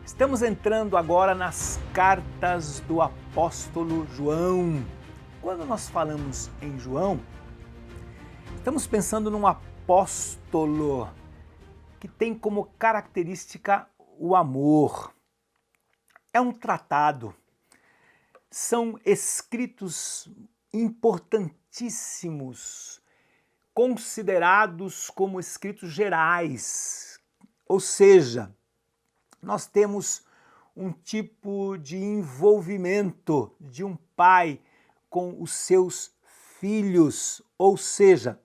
Estamos entrando agora nas cartas do apóstolo João. Quando nós falamos em João, estamos pensando num apóstolo que tem como característica o amor. É um tratado, são escritos importantíssimos, considerados como escritos gerais, ou seja, nós temos um tipo de envolvimento de um pai com os seus filhos, ou seja,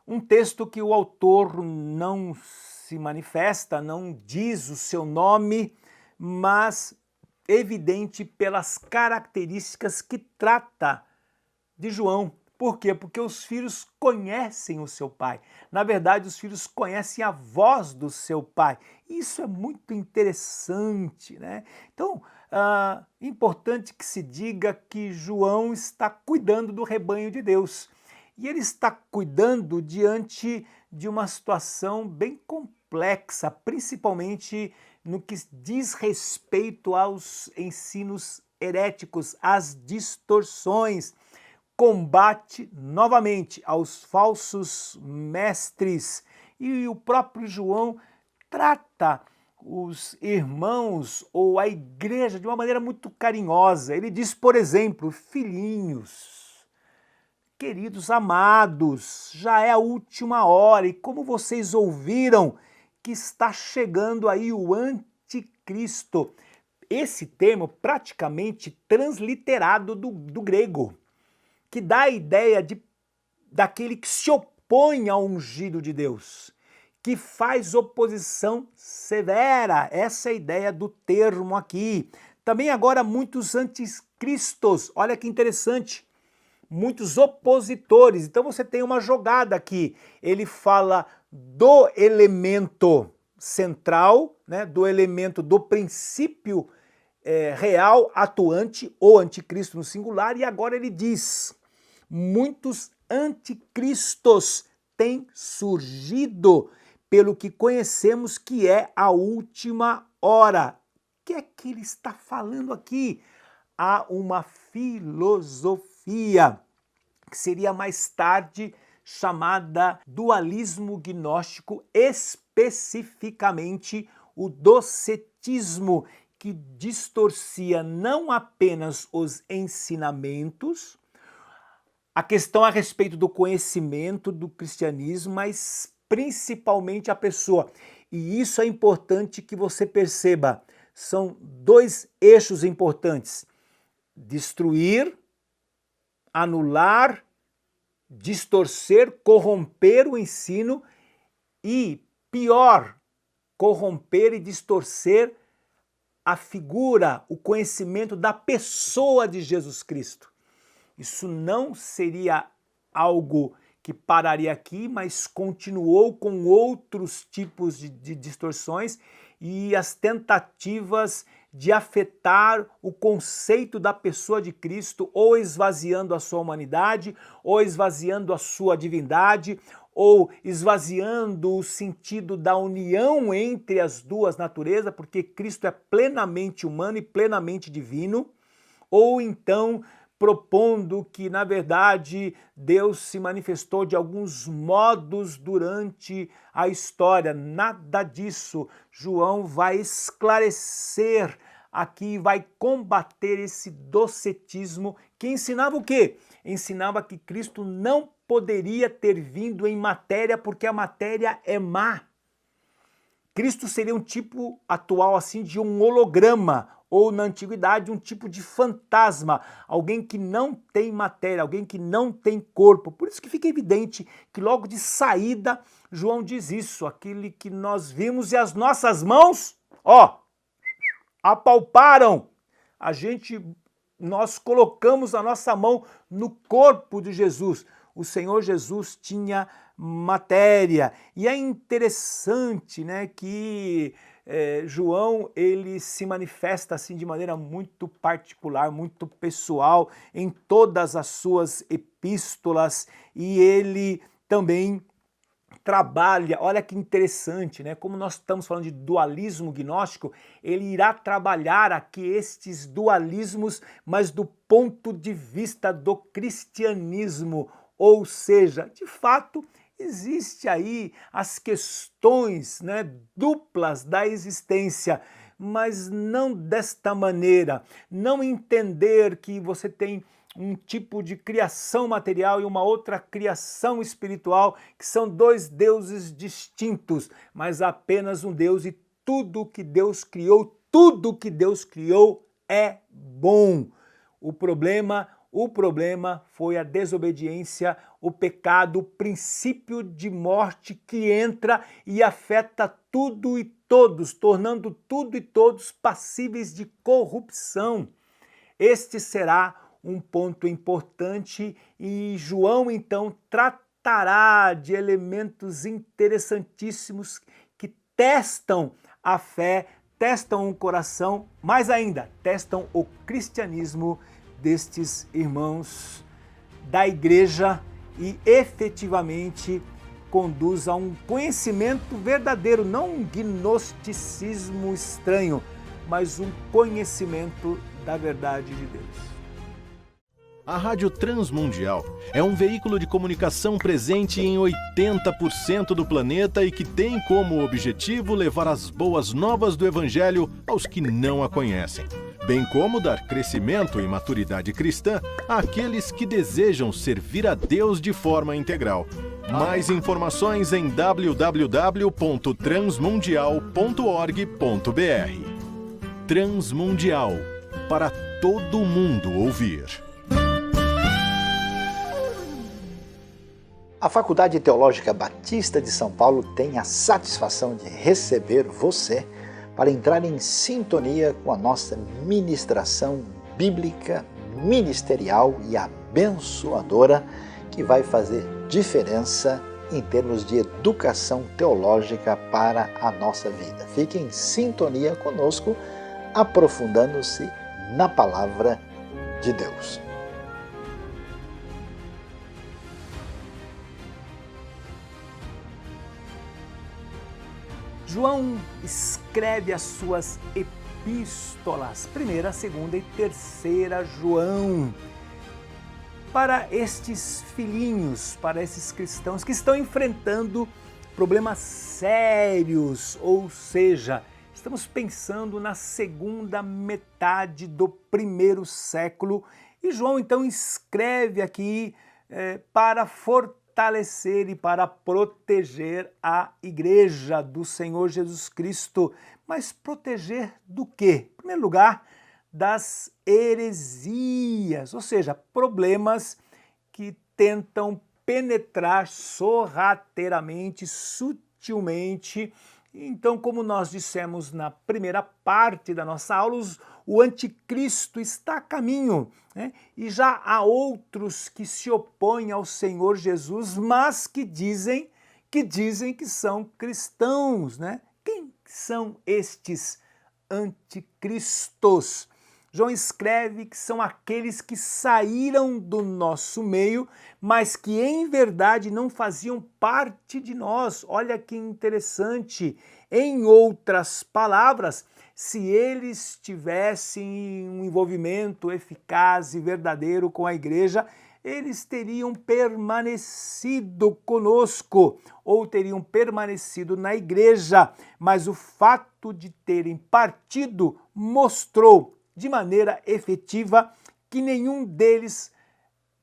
um texto que o autor não se manifesta, não diz o seu nome, mas evidente pelas características que trata de João. Por quê? Porque os filhos conhecem o seu pai. Na verdade, os filhos conhecem a voz do seu pai. Isso é muito interessante, né? Então, importante que se diga que João está cuidando do rebanho de Deus. E ele está cuidando diante de uma situação bem complexa, principalmente no que diz respeito aos ensinos heréticos, às distorções. Combate novamente aos falsos mestres, e o próprio João trata os irmãos ou a igreja de uma maneira muito carinhosa. Ele diz, por exemplo, filhinhos, queridos amados, já é a última hora e como vocês ouviram que está chegando aí o anticristo. Esse termo praticamente transliterado do grego, que dá a ideia daquele que se opõe ao ungido de Deus, que faz oposição severa. Essa é a ideia do termo aqui. Também agora muitos anticristos, olha que interessante, muitos opositores. Então você tem uma jogada aqui. Ele fala do elemento central, né, do elemento do princípio real, atuante, ou anticristo no singular, e agora ele diz: muitos anticristos têm surgido, pelo que conhecemos que é a última hora. O que é que ele está falando aqui? Há uma filosofia que seria mais tarde chamada dualismo gnóstico, especificamente o docetismo, que distorcia não apenas os ensinamentos, a questão a respeito do conhecimento do cristianismo, mas principalmente a pessoa. E isso é importante que você perceba. São dois eixos importantes: destruir, anular, distorcer, corromper o ensino e, pior, corromper e distorcer a figura, o conhecimento da pessoa de Jesus Cristo. Isso não seria algo que pararia aqui, mas continuou com outros tipos de distorções e as tentativas de afetar o conceito da pessoa de Cristo, ou esvaziando a sua humanidade, ou esvaziando a sua divindade, ou esvaziando o sentido da união entre as duas naturezas, porque Cristo é plenamente humano e plenamente divino, ou então propondo que, na verdade, Deus se manifestou de alguns modos durante a história. Nada disso. João vai esclarecer aqui, vai combater esse docetismo que ensinava o quê? Ensinava que Cristo não poderia ter vindo em matéria porque a matéria é má. Cristo seria um tipo atual assim de um holograma, ou na antiguidade um tipo de fantasma, alguém que não tem matéria, alguém que não tem corpo. Por isso que fica evidente que logo de saída João diz isso: aquele que nós vimos e as nossas mãos, apalparam. Nós colocamos a nossa mão no corpo de Jesus. O Senhor Jesus tinha matéria. E é interessante, né, que João ele se manifesta assim de maneira muito particular, muito pessoal em todas as suas epístolas, e ele também trabalha, olha que interessante, né? Como nós estamos falando de dualismo gnóstico, ele irá trabalhar aqui estes dualismos, mas do ponto de vista do cristianismo, ou seja, de fato, existe aí as questões, né, duplas da existência, mas não desta maneira, não entender que você tem um tipo de criação material e uma outra criação espiritual, que são dois deuses distintos, mas apenas um Deus, e tudo que Deus criou é bom. O problema foi a desobediência, o pecado, o princípio de morte que entra e afeta tudo e todos, tornando tudo e todos passíveis de corrupção. Este será um ponto importante e João então tratará de elementos interessantíssimos que testam a fé, testam o coração, mais ainda, testam o cristianismo destes irmãos da igreja e efetivamente conduz a um conhecimento verdadeiro, não um gnosticismo estranho, mas um conhecimento da verdade de Deus. A Rádio Transmundial é um veículo de comunicação presente em 80% do planeta e que tem como objetivo levar as boas novas do Evangelho aos que não a conhecem, bem como dar crescimento e maturidade cristã àqueles que desejam servir a Deus de forma integral. Mais informações em www.transmundial.org.br. Transmundial, para todo mundo ouvir. A Faculdade Teológica Batista de São Paulo tem a satisfação de receber você para entrar em sintonia com a nossa ministração bíblica, ministerial e abençoadora, que vai fazer diferença em termos de educação teológica para a nossa vida. Fique em sintonia conosco, aprofundando-se na palavra de Deus. João escreve as suas epístolas, 1ª, 2ª e 3ª João, para estes filhinhos, para esses cristãos que estão enfrentando problemas sérios, ou seja, estamos pensando na segunda metade do 1º século, e João então escreve aqui para fortalecer e para proteger a igreja do Senhor Jesus Cristo. Mas proteger do quê? Em primeiro lugar, das heresias, ou seja, problemas que tentam penetrar sorrateiramente, sutilmente. Então, como nós dissemos na primeira parte da nossa aula, o anticristo está a caminho, né? E já há outros que se opõem ao Senhor Jesus, mas que dizem que são cristãos, né? Quem são estes anticristos? João escreve que são aqueles que saíram do nosso meio, mas que em verdade não faziam parte de nós. Olha que interessante. Em outras palavras, se eles tivessem um envolvimento eficaz e verdadeiro com a igreja, eles teriam permanecido conosco ou teriam permanecido na igreja, mas o fato de terem partido mostrou de maneira efetiva que nenhum deles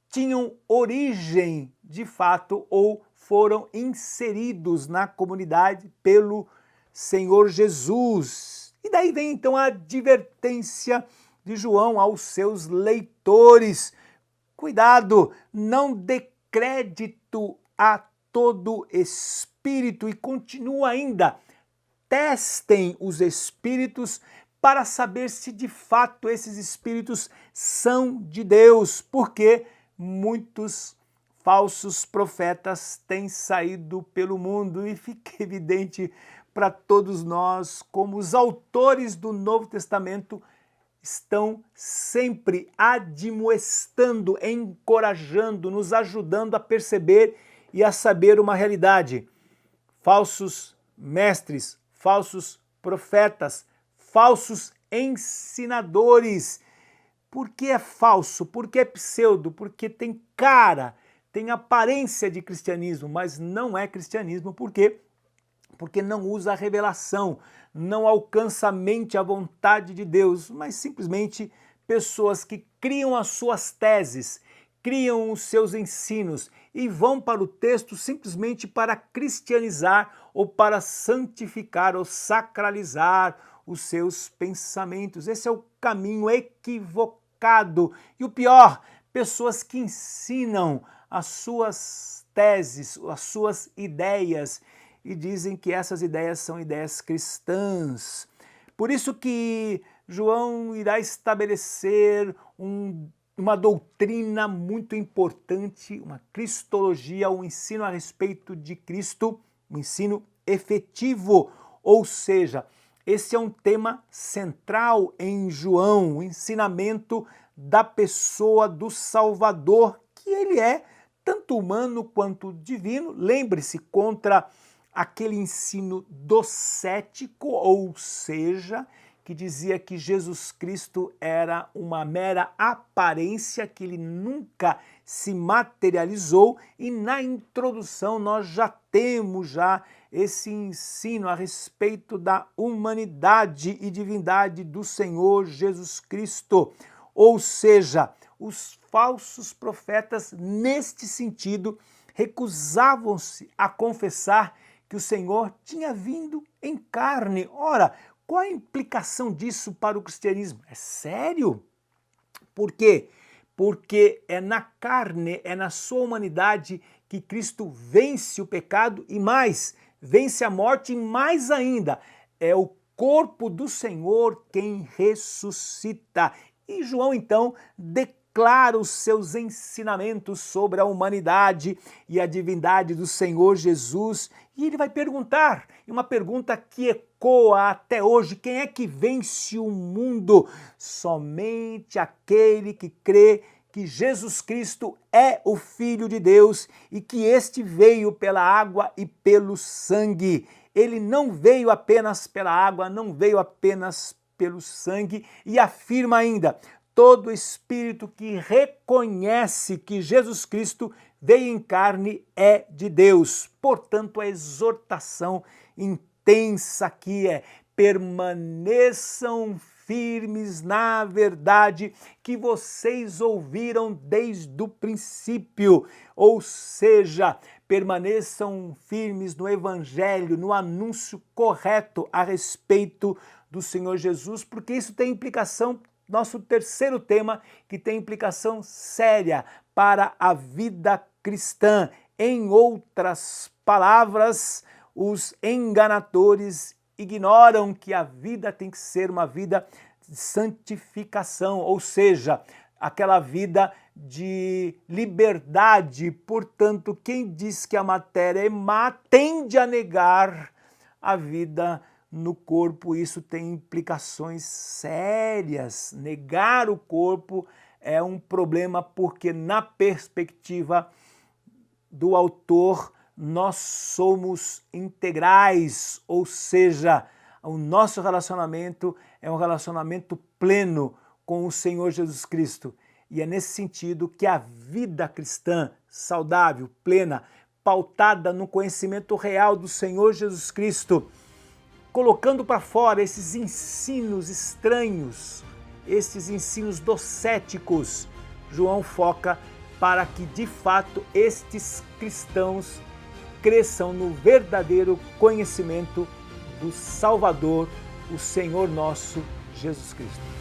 tinham origem de fato ou foram inseridos na comunidade pelo Senhor Jesus. E daí vem então a advertência de João aos seus leitores. Cuidado, não dê crédito a todo espírito, e continua ainda, testem os espíritos para saber se de fato esses espíritos são de Deus, porque muitos falsos profetas têm saído pelo mundo e fica evidente para todos nós como os autores do Novo Testamento estão sempre admoestando, encorajando, nos ajudando a perceber e a saber uma realidade. falsos mestres, falsos profetas, falsos ensinadores. Por que é falso? Por que é pseudo? Porque tem cara, tem aparência de cristianismo, mas não é cristianismo. Por quê? Porque não usa a revelação, não alcança a mente, a vontade de Deus, mas simplesmente pessoas que criam as suas teses, criam os seus ensinos e vão para o texto simplesmente para cristianizar ou para santificar ou sacralizar os seus pensamentos. Esse é o caminho equivocado. E o pior, pessoas que ensinam as suas teses, as suas ideias e dizem que essas ideias são ideias cristãs. Por isso que João irá estabelecer uma doutrina muito importante, uma cristologia, um ensino a respeito de Cristo, um ensino efetivo, ou seja, esse é um tema central em João, o ensinamento da pessoa do Salvador, que ele é tanto humano quanto divino. Lembre-se, contra aquele ensino docético, ou seja, que dizia que Jesus Cristo era uma mera aparência, que ele nunca se materializou, e na introdução nós já temos esse ensino a respeito da humanidade e divindade do Senhor Jesus Cristo. Ou seja, os falsos profetas, neste sentido, recusavam-se a confessar que o Senhor tinha vindo em carne. Ora, qual a implicação disso para o cristianismo? É sério? Por quê? Porque é na carne, é na sua humanidade que Cristo vence o pecado e mais, vence a morte e mais ainda, é o corpo do Senhor quem ressuscita. E João, então, declara os seus ensinamentos sobre a humanidade e a divindade do Senhor Jesus. E ele vai perguntar, uma pergunta que ecoa até hoje: quem é que vence o mundo? Somente aquele que crê que Jesus Cristo é o Filho de Deus e que este veio pela água e pelo sangue. Ele não veio apenas pela água, não veio apenas pelo sangue, e afirma ainda: todo espírito que reconhece que Jesus Cristo veio em carne é de Deus. Portanto, a exortação intensa aqui é: permaneçam firmes na verdade que vocês ouviram desde o princípio. Ou seja, permaneçam firmes no Evangelho, no anúncio correto a respeito do Senhor Jesus, porque isso tem implicação. Nosso terceiro tema, que tem implicação séria para a vida cristã. Em outras palavras, os enganadores ignoram que a vida tem que ser uma vida de santificação, ou seja, aquela vida de liberdade. Portanto, quem diz que a matéria é má tende a negar a vida no corpo. Isso tem implicações sérias. Negar o corpo é um problema porque, na perspectiva do autor, nós somos integrais, ou seja, o nosso relacionamento é um relacionamento pleno com o Senhor Jesus Cristo. E é nesse sentido que a vida cristã, saudável, plena, pautada no conhecimento real do Senhor Jesus Cristo, colocando para fora esses ensinos estranhos, esses ensinos docéticos, João foca para que, de fato, estes cristãos cresçam no verdadeiro conhecimento do Salvador, o Senhor nosso Jesus Cristo.